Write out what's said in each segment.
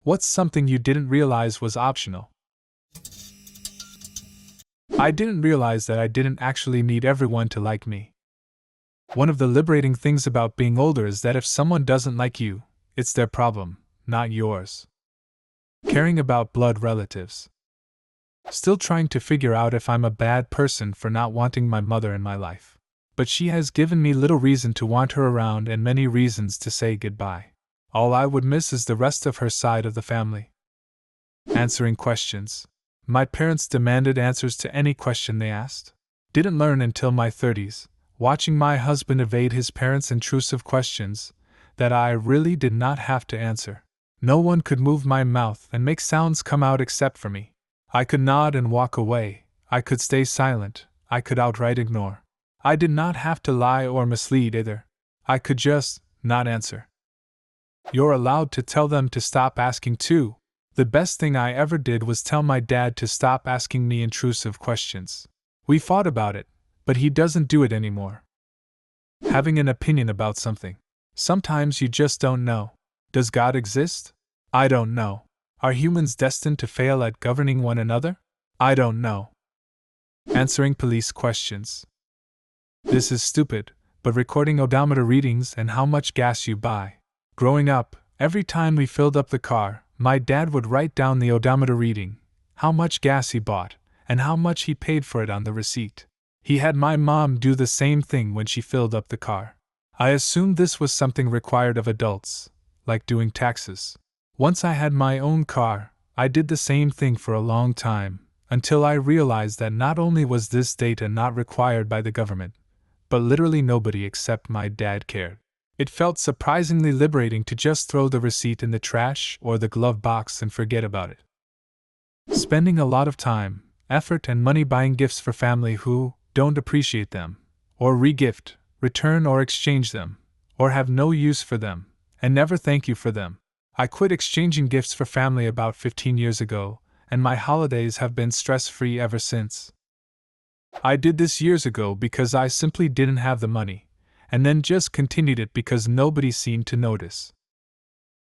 What's something you didn't realize was optional? I didn't realize that I didn't actually need everyone to like me. One of the liberating things about being older is that if someone doesn't like you, it's their problem, not yours. Caring about blood relatives. Still trying to figure out if I'm a bad person for not wanting my mother in my life. But she has given me little reason to want her around and many reasons to say goodbye. All I would miss is the rest of her side of the family. Answering questions. My parents demanded answers to any question they asked. Didn't learn until my 30s, watching my husband evade his parents' intrusive questions, that I really did not have to answer. No one could move my mouth and make sounds come out except for me. I could nod and walk away, I could stay silent, I could outright ignore. I did not have to lie or mislead either. I could just not answer. You're allowed to tell them to stop asking too. The best thing I ever did was tell my dad to stop asking me intrusive questions. We fought about it, but he doesn't do it anymore. Having an opinion about something. Sometimes you just don't know. Does God exist? I don't know. Are humans destined to fail at governing one another? I don't know. Answering police questions. This is stupid, but recording odometer readings and how much gas you buy. Growing up, every time we filled up the car, my dad would write down the odometer reading, how much gas he bought, and how much he paid for it on the receipt. He had my mom do the same thing when she filled up the car. I assumed this was something required of adults, like doing taxes. Once I had my own car, I did the same thing for a long time, until I realized that not only was this data not required by the government, but literally nobody except my dad cared. It felt surprisingly liberating to just throw the receipt in the trash or the glove box and forget about it. Spending a lot of time, effort, and money buying gifts for family who don't appreciate them, or re-gift, return or exchange them, or have no use for them, and never thank you for them. I quit exchanging gifts for family about 15 years ago, and my holidays have been stress-free ever since. I did this years ago because I simply didn't have the money, and then just continued it because nobody seemed to notice.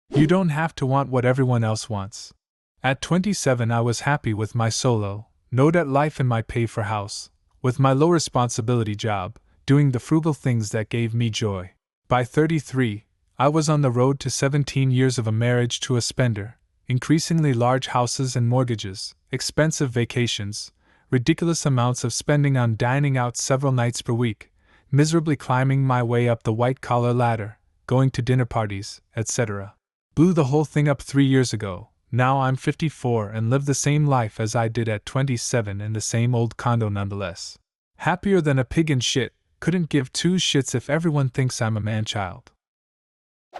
You don't have to want what everyone else wants. At 27 I was happy with my solo, no-debt life and my pay-for-house, with my low-responsibility job, doing the frugal things that gave me joy. By 33, I was on the road to 17 years of a marriage to a spender, increasingly large houses and mortgages, expensive vacations, ridiculous amounts of spending on dining out several nights per week, miserably climbing my way up the white-collar ladder, going to dinner parties, etc. Blew the whole thing up 3 years ago. Now I'm 54 and live the same life as I did at 27 in the same old condo nonetheless. Happier than a pig in shit, couldn't give two shits if everyone thinks I'm a man-child.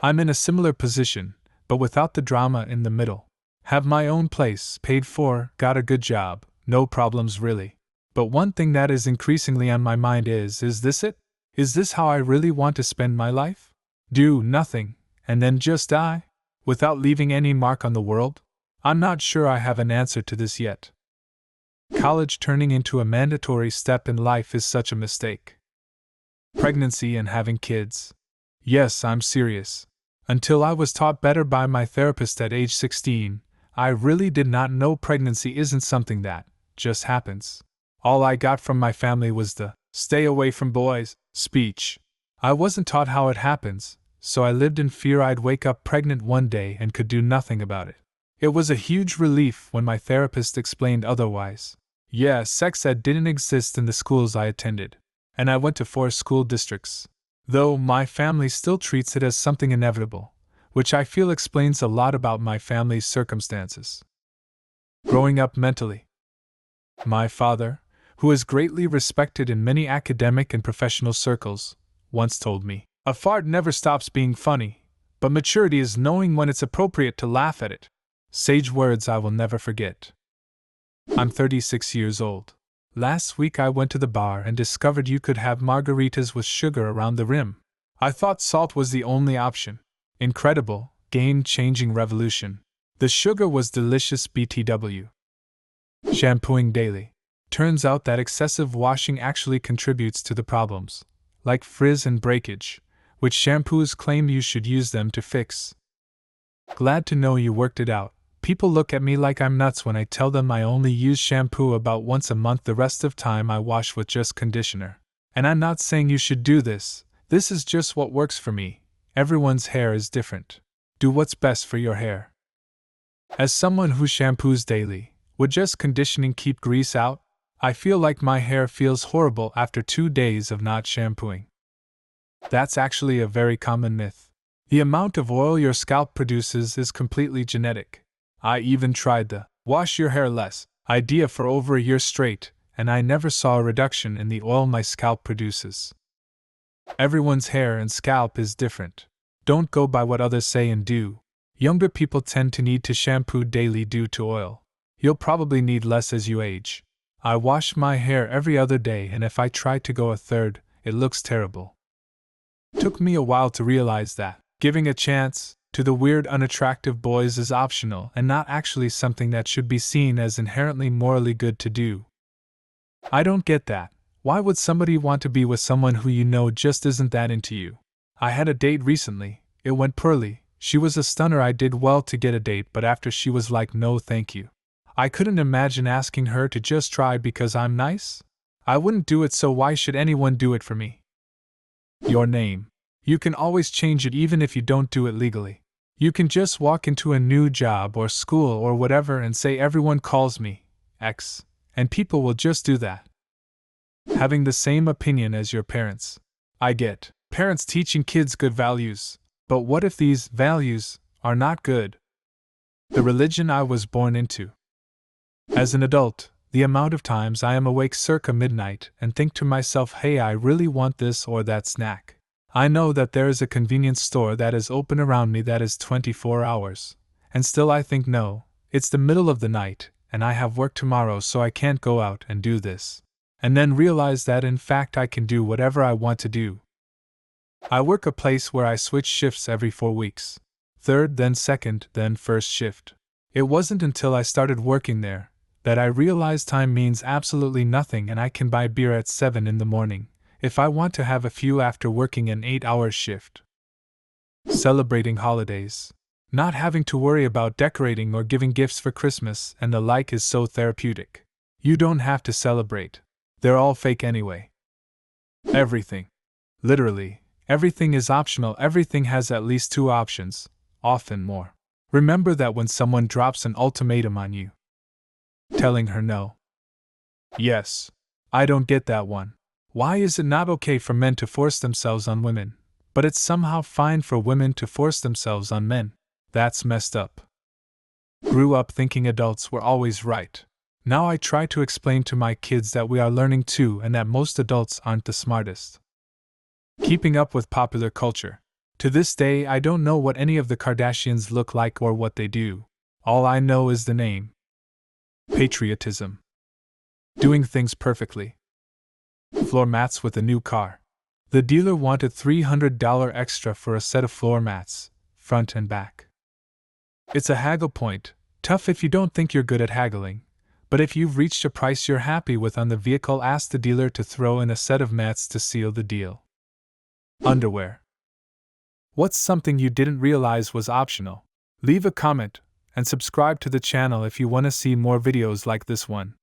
I'm in a similar position, but without the drama in the middle. Have my own place, paid for, got a good job, no problems really. But one thing that is increasingly on my mind is this it? Is this how I really want to spend my life? Do nothing, and then just die? Without leaving any mark on the world? I'm not sure I have an answer to this yet. College turning into a mandatory step in life is such a mistake. Pregnancy and having kids. Yes, I'm serious. Until I was taught better by my therapist at age 16, I really did not know pregnancy isn't something that just happens. All I got from my family was the "stay away from boys" speech. I wasn't taught how it happens, so I lived in fear I'd wake up pregnant one day and could do nothing about it. It was a huge relief when my therapist explained otherwise. Yeah, sex ed didn't exist in the schools I attended, and I went to 4 school districts. Though my family still treats it as something inevitable, which I feel explains a lot about my family's circumstances. Growing up mentally. My father, who is greatly respected in many academic and professional circles, once told me, "A fart never stops being funny, but maturity is knowing when it's appropriate to laugh at it." Sage words I will never forget. I'm 36 years old. Last week I went to the bar and discovered you could have margaritas with sugar around the rim. I thought salt was the only option. Incredible, game-changing revolution. The sugar was delicious BTW. Shampooing daily. Turns out that excessive washing actually contributes to the problems, like frizz and breakage, which shampoos claim you should use them to fix. Glad to know you worked it out. People look at me like I'm nuts when I tell them I only use shampoo about once a month, the rest of time I wash with just conditioner. And I'm not saying you should do this. This is just what works for me. Everyone's hair is different. Do what's best for your hair. As someone who shampoos daily, would just conditioning keep grease out? I feel like my hair feels horrible after 2 days of not shampooing. That's actually a very common myth. The amount of oil your scalp produces is completely genetic. I even tried the wash your hair less idea for over a year straight, and I never saw a reduction in the oil my scalp produces. Everyone's hair and scalp is different. Don't go by what others say and do. Younger people tend to need to shampoo daily due to oil. You'll probably need less as you age. I wash my hair every other day, and if I try to go a third, it looks terrible. Took me a while to realize that giving a chance to the weird, unattractive boys is optional and not actually something that should be seen as inherently morally good to do. I don't get that. Why would somebody want to be with someone who you know just isn't that into you? I had a date recently. It went poorly. She was a stunner. I did well to get a date, but after she was like, no thank you. I couldn't imagine asking her to just try because I'm nice. I wouldn't do it, so why should anyone do it for me? Your name. You can always change it even if you don't do it legally. You can just walk into a new job or school or whatever and say everyone calls me X, and people will just do that. Having the same opinion as your parents. I get parents teaching kids good values, but what if these values are not good? The religion I was born into. As an adult, the amount of times I am awake circa midnight and think to myself, hey, I really want this or that snack. I know that there is a convenience store that is open around me that is 24 hours, and still I think, no, it's the middle of the night, and I have work tomorrow, so I can't go out and do this. And then realize that in fact I can do whatever I want to do. I work a place where I switch shifts every 4 weeks. Third, then second, then first shift. It wasn't until I started working there that I realized time means absolutely nothing, and I can buy beer at 7 in the morning if I want to have a few after working an 8-hour shift. Celebrating holidays. Not having to worry about decorating or giving gifts for Christmas and the like is so therapeutic. You don't have to celebrate. They're all fake anyway. Everything. Literally, everything is optional. Everything has at least 2 options, often more. Remember that when someone drops an ultimatum on you. Telling her no. Yes. I don't get that one. Why is it not okay for men to force themselves on women, but it's somehow fine for women to force themselves on men? That's messed up. Grew up thinking adults were always right. Now I try to explain to my kids that we are learning too and that most adults aren't the smartest. Keeping up with popular culture. To this day, I don't know what any of the Kardashians look like or what they do. All I know is the name. Patriotism. Doing things perfectly. Floor mats with a new car. The dealer wanted $300 extra for a set of floor mats, front and back. It's a haggle point, tough if you don't think you're good at haggling, but if you've reached a price you're happy with on the vehicle, ask the dealer to throw in a set of mats to seal the deal. Underwear. What's something you didn't realize was optional? Leave a comment and subscribe to the channel if you want to see more videos like this one.